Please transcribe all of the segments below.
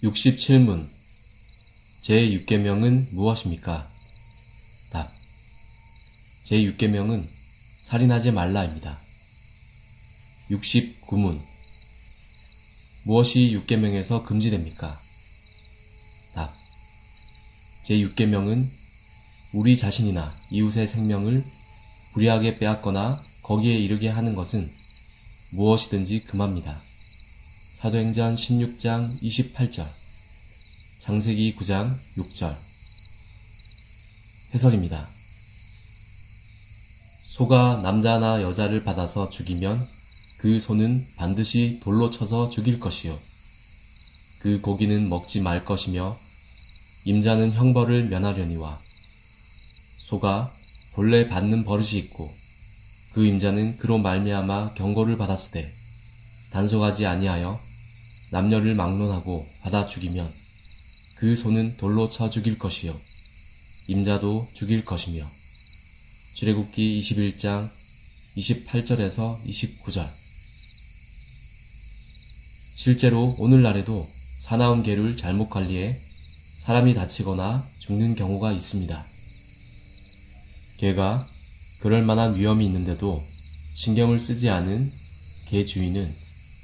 (67문) 제6계명은 무엇입니까? 답. 제6계명은 살인하지 말라입니다. (69문) 무엇이 6계명에서 금지됩니까? 답. 제6계명은 우리 자신이나 이웃의 생명을 불의하게 빼앗거나 거기에 이르게 하는 것은 무엇이든지 금합니다. 사도행전 16장 28절, 창세기 9장 6절. 해설입니다. 소가 남자나 여자를 받아서 죽이면 그 소는 반드시 돌로 쳐서 죽일 것이요. 그 고기는 먹지 말 것이며 임자는 형벌을 면하려니와 소가 본래 받는 버릇이 있고 그 임자는 그로 말미암아 경고를 받았으되 단속하지 아니하여 남녀를 막론하고 받아 죽이면 그 소는 돌로 쳐 죽일 것이요 임자도 죽일 것이며. 출애굽기 21장 28절에서 29절. 실제로 오늘날에도 사나운 개를 잘못 관리해 사람이 다치거나 죽는 경우가 있습니다. 개가 그럴 만한 위험이 있는데도 신경을 쓰지 않은 개 주인은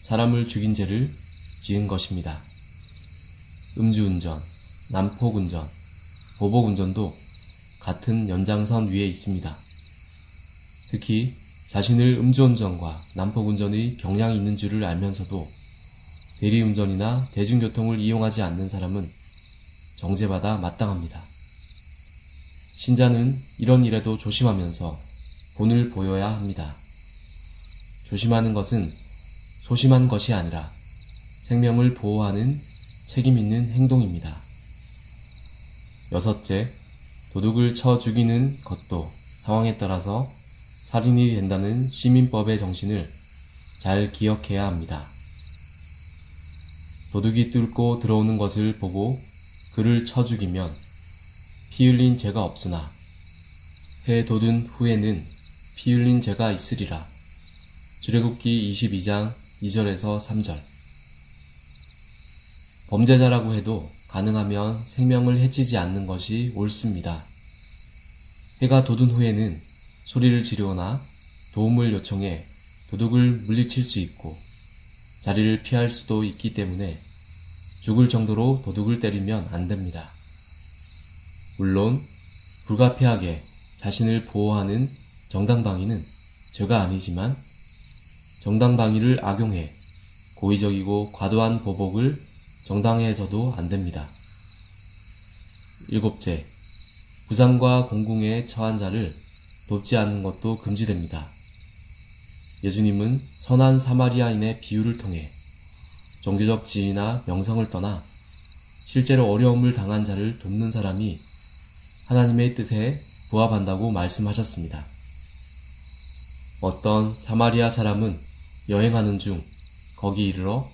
사람을 죽인 죄를 지은 것입니다. 음주운전, 난폭운전, 보복운전도 같은 연장선 위에 있습니다. 특히 자신을 음주운전과 난폭운전의 경향이 있는 줄을 알면서도 대리운전이나 대중교통을 이용하지 않는 사람은 정죄받아 마땅합니다. 신자는 이런 일에도 조심하면서 본을 보여야 합니다. 조심하는 것은 소심한 것이 아니라 생명을 보호하는 책임 있는 행동입니다. 여섯째, 도둑을 쳐 죽이는 것도 상황에 따라서 살인이 된다는 시민법의 정신을 잘 기억해야 합니다. 도둑이 뚫고 들어오는 것을 보고 그를 쳐 죽이면 피 흘린 죄가 없으나 해 돋은 후에는 피 흘린 죄가 있으리라. 출애굽기 22장 2절에서 3절. 범죄자라고 해도 가능하면 생명을 해치지 않는 것이 옳습니다. 해가 돋은 후에는 소리를 지르거나 도움을 요청해 도둑을 물리칠 수 있고 자리를 피할 수도 있기 때문에 죽을 정도로 도둑을 때리면 안 됩니다. 물론 불가피하게 자신을 보호하는 정당방위는 죄가 아니지만 정당방위를 악용해 고의적이고 과도한 보복을 정당해서도 안 됩니다. 일곱째, 부상과 공궁에 처한 자를 돕지 않는 것도 금지됩니다. 예수님은 선한 사마리아인의 비유를 통해 종교적 지위나 명성을 떠나 실제로 어려움을 당한 자를 돕는 사람이 하나님의 뜻에 부합한다고 말씀하셨습니다. 어떤 사마리아 사람은 여행하는 중 거기 이르러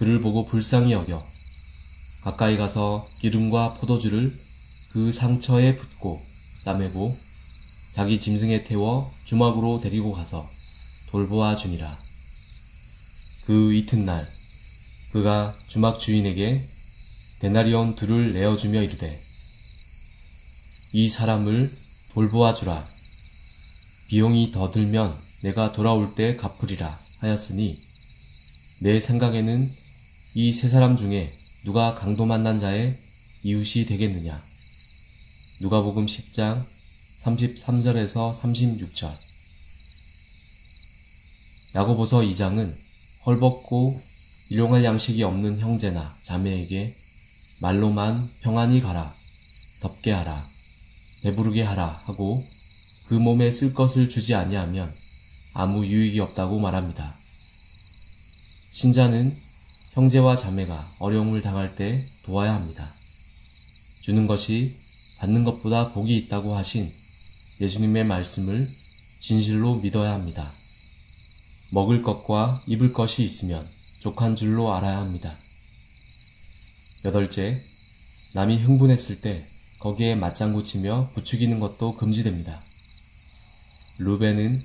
그를 보고 불쌍히 여겨 가까이 가서 기름과 포도주를 그 상처에 붓고 싸매고 자기 짐승에 태워 주막으로 데리고 가서 돌보아 주니라. 그 이튿날 그가 주막 주인에게 데나리온 2를 내어주며 이르되 이 사람을 돌보아 주라. 비용이 더 들면 내가 돌아올 때 갚으리라 하였으니 내 생각에는 이 세 사람 중에 누가 강도 만난 자의 이웃이 되겠느냐. 누가복음 10장 33절에서 36절. 야고보서 2장은 헐벗고 일용할 양식이 없는 형제나 자매에게 말로만 평안히 가라, 덥게 하라, 배부르게 하라 하고 그 몸에 쓸 것을 주지 아니하면 아무 유익이 없다고 말합니다. 신자는 형제와 자매가 어려움을 당할 때 도와야 합니다. 주는 것이 받는 것보다 복이 있다고 하신 예수님의 말씀을 진실로 믿어야 합니다. 먹을 것과 입을 것이 있으면 족한 줄로 알아야 합니다. 8째, 남이 흥분했을 때 거기에 맞장구 치며 부추기는 것도 금지됩니다. 루벤은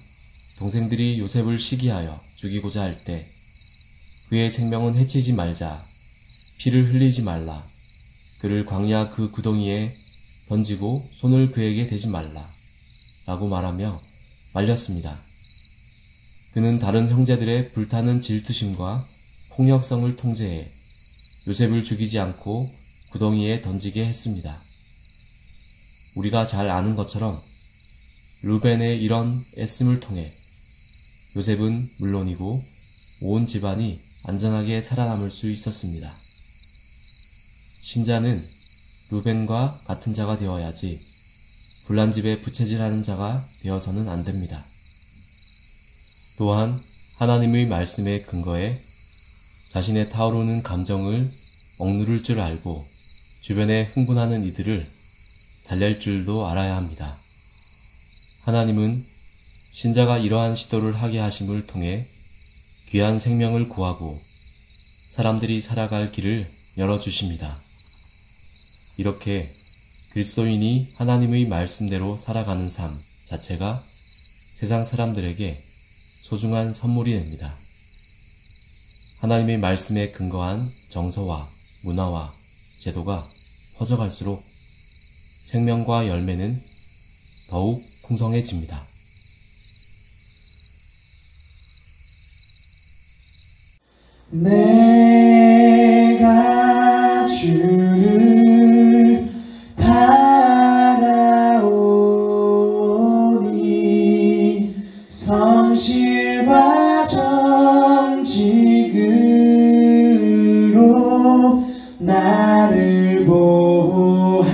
동생들이 요셉을 시기하여 죽이고자 할 때 그의 생명은 해치지 말자, 피를 흘리지 말라, 그를 광야 그 구덩이에 던지고 손을 그에게 대지 말라 라고 말하며 말렸습니다. 그는 다른 형제들의 불타는 질투심과 폭력성을 통제해 요셉을 죽이지 않고 구덩이에 던지게 했습니다. 우리가 잘 아는 것처럼 루벤의 이런 애씀을 통해 요셉은 물론이고 온 집안이 안전하게 살아남을 수 있었습니다. 신자는 루벤과 같은 자가 되어야지 불난 집에 부채질하는 자가 되어서는 안 됩니다. 또한 하나님의 말씀에 근거해 자신의 타오르는 감정을 억누를 줄 알고 주변에 흥분하는 이들을 달랠 줄도 알아야 합니다. 하나님은 신자가 이러한 시도를 하게 하심을 통해 귀한 생명을 구하고 사람들이 살아갈 길을 열어주십니다. 이렇게 그리스도인이 하나님의 말씀대로 살아가는 삶 자체가 세상 사람들에게 소중한 선물이 됩니다. 하나님의 말씀에 근거한 정서와 문화와 제도가 퍼져갈수록 생명과 열매는 더욱 풍성해집니다. 내가 주를 바라오니 성실과 정직으로 나를 보호하소서.